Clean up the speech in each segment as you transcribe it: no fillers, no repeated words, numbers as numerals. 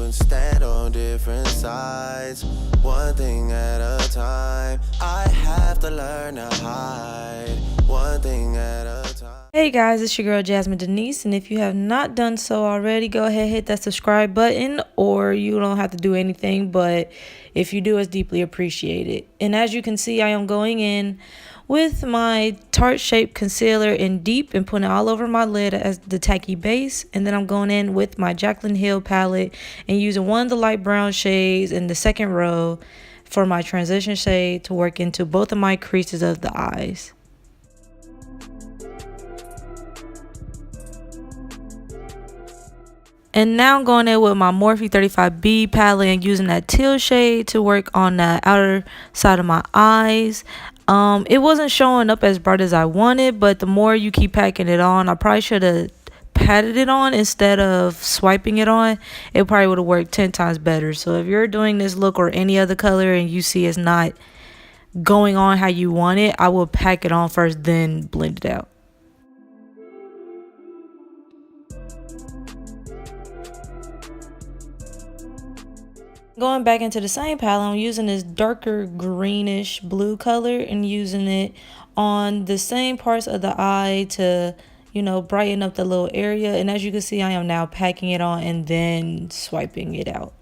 and stand on different sides, one thing at a time. I have to learn to hide, one thing at a time. Hey guys, it's your girl Jasmine Denise, and if you have not done so already, go ahead, hit that subscribe button, or you don't have to do anything, but if you do, it's deeply appreciated. And as you can see, I am going in with my Tarte shaped concealer in deep and putting it all over my lid as the tacky base, and then I'm going in with my Jaclyn Hill palette and using one of the light brown shades in the second row for my transition shade to work into both of my creases of the eyes. And now I'm going in with my Morphe 35B palette and using that teal shade to work on the outer side of my eyes. It wasn't showing up as bright as I wanted, but the more you keep packing it on, I probably should have patted it on instead of swiping it on. It probably would have worked 10 times better. So if you're doing this look or any other color and you see it's not going on how you want it, I will pack it on first, then blend it out. Going back into the same palette, I'm using this darker greenish blue color and using it on the same parts of the eye to, you know, brighten up the little area. And as you can see, I am now packing it on and then swiping it out.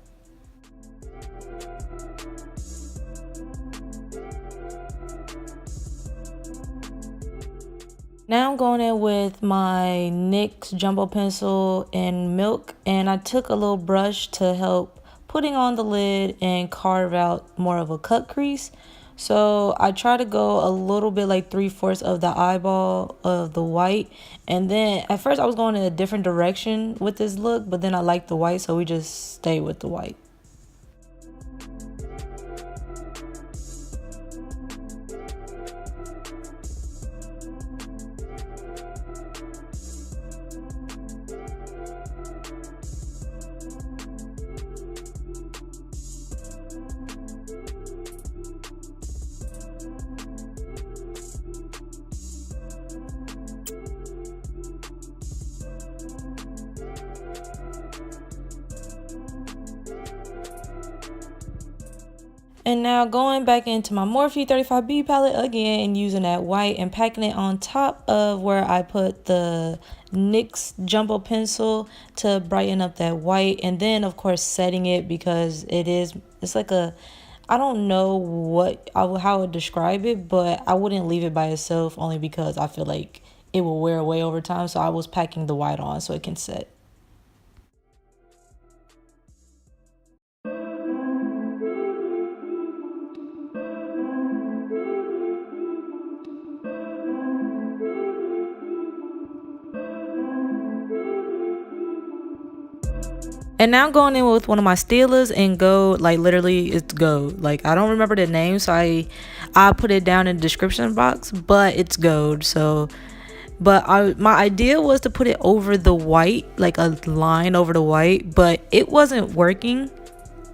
Now I'm going in with my NYX jumbo pencil in milk, and I took a little brush to help putting on the lid and carve out more of a cut crease. So I try to go a little bit like 3/4 of the eyeball of the white, and then at first I was going in a different direction with this look, but then I liked the white, so we just stay with the white. And now going back into my Morphe 35B palette again and using that white and packing it on top of where I put the NYX jumbo pencil to brighten up that white. And then of course setting it because it's like a, I don't know how I would describe it, but I wouldn't leave it by itself only because I feel like it will wear away over time. So I was packing the white on so it can set. And now I'm going in with one of my Stilas in gold, like literally it's gold. Like I don't remember the name, so I put it down in the description box, but it's gold. So, but my idea was to put it over the white, like a line over the white, but it wasn't working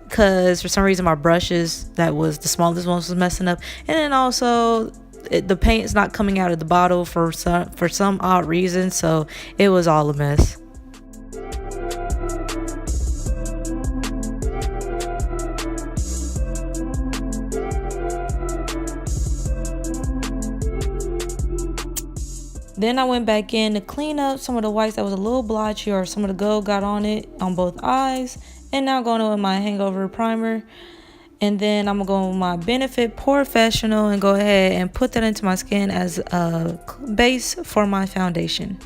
because for some reason my brushes, that was the smallest one, was messing up, and then also the paint's not coming out of the bottle for some odd reason, so it was all a mess. Then I went back in to clean up some of the whites that was a little blotchy or some of the gold got on it on both eyes. And now going in with my Hangover primer. And then I'm going to go with my Benefit Porefessional and go ahead and put that into my skin as a base for my foundation.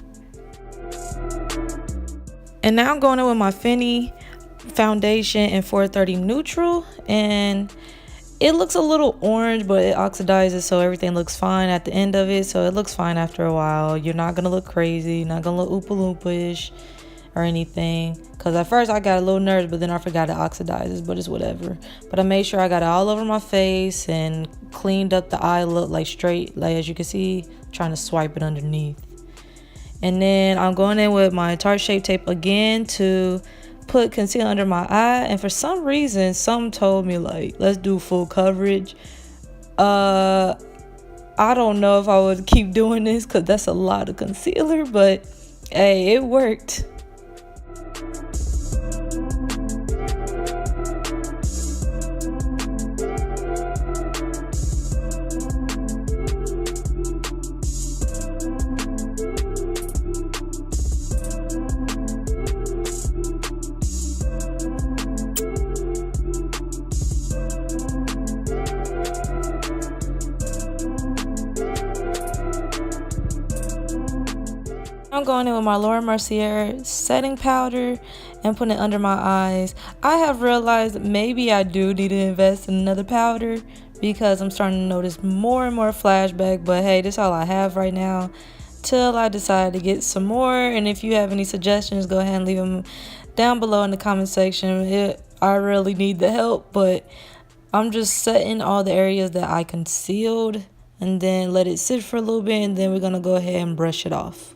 And now I'm going in with my Fenty foundation in 430 neutral, and it looks a little orange, but it oxidizes, so everything looks fine at the end of it. So it looks fine after a while. You're not gonna look crazy, not gonna look Oompa Loompa-ish or anything, because at first I got a little nervous, but then I forgot it oxidizes, but it's whatever. But I made sure I got it all over my face and cleaned up the eye look, like straight, like as you can see, trying to swipe it underneath. And then I'm going in with my Tarte Shape Tape again to put concealer under my eye, and for some reason some told me like let's do full coverage. I don't know if I would keep doing this because that's a lot of concealer, but hey, it worked. I'm going in with my Mercier setting powder and putting it under my eyes. I have realized maybe I do need to invest in another powder because I'm starting to notice more and more flashback, but hey, this is all I have right now till I decide to get some more. And if you have any suggestions, go ahead and leave them down below in the comment section. I really need the help, but I'm just setting all the areas that I concealed and then let it sit for a little bit, and then we're gonna go ahead and brush it off.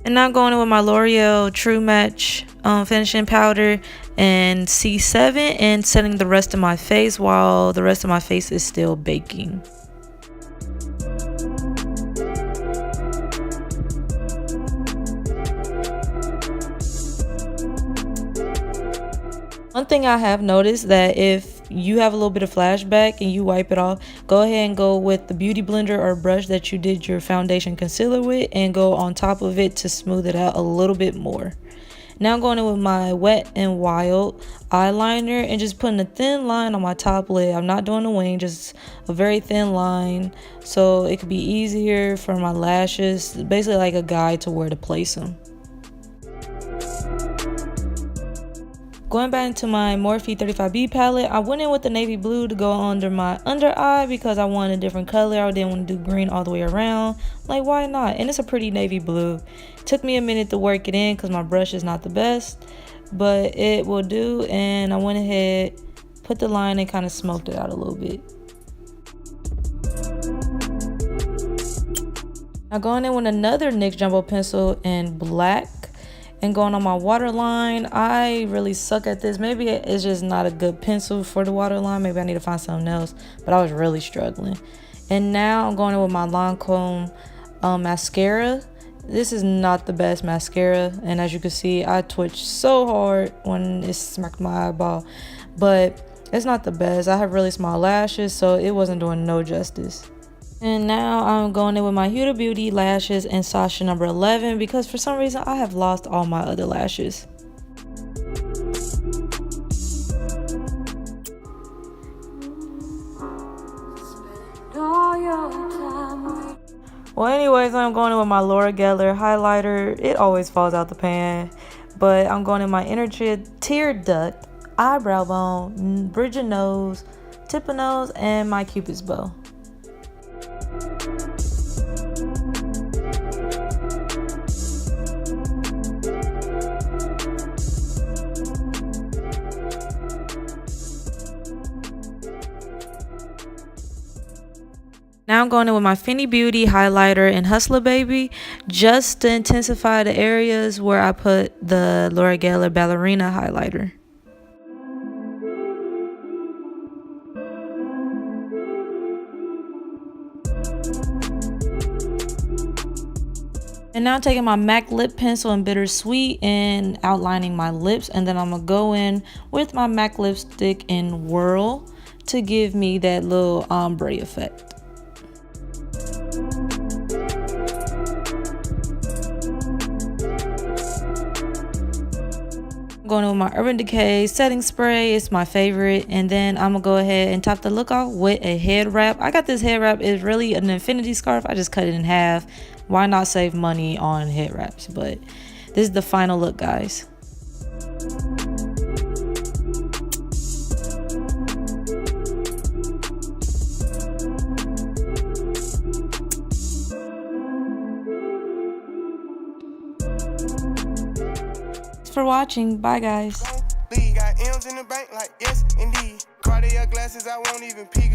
And now going in with my L'Oreal True Match finishing powder and C7 and setting the rest of my face while the rest of my face is still baking. One thing I have noticed that if you have a little bit of flashback and you wipe it off, go ahead and go with the beauty blender or brush that you did your foundation concealer with and go on top of it to smooth it out a little bit more. Now I'm going in with my Wet n Wild eyeliner and just putting a thin line on my top lid. I'm not doing a wing, just a very thin line so it could be easier for my lashes, basically like a guide to where to place them. Going back into my Morphe 35B palette, I went in with the navy blue to go under my under eye because I wanted a different color. I didn't want to do green all the way around. Like, why not? And it's a pretty navy blue. Took me a minute to work it in because my brush is not the best, but it will do. And I went ahead, put the line and kind of smoked it out a little bit. Now going in with another NYX Jumbo pencil in black and going on my waterline. I really suck at this. Maybe it's just not a good pencil for the waterline. Maybe I need to find something else, but I was really struggling. And now I'm going in with my Lancome mascara. This is not the best mascara, and as you can see, I twitched so hard when it smacked my eyeball, but it's not the best. I have really small lashes, so it wasn't doing no justice. And now I'm going in with my Huda Beauty lashes in Sasha number 11 because for some reason I have lost all my other lashes. Well, anyways, I'm going in with my Laura Geller highlighter. It always falls out the pan, but I'm going in my inner tear duct, eyebrow bone, bridge of nose, tip of nose, and my Cupid's bow. Now I'm going in with my Fenty Beauty highlighter in Hustler Baby just to intensify the areas where I put the Laura Geller Ballerina highlighter. And now I'm taking my MAC lip pencil in Bittersweet and outlining my lips, and then I'm gonna go in with my MAC lipstick in Whirl to give me that little ombre effect. Going with my Urban Decay setting spray. It's my favorite. And then I'm gonna go ahead and top the look off with a head wrap. I got this head wrap. It's really an infinity scarf. I just cut it in half. Why not save money on head wraps? But this is the final look, guys. Thanks for watching. Bye, guys. Got M's in the bank, like yes, indeed. Cartier glasses, I won't even peek.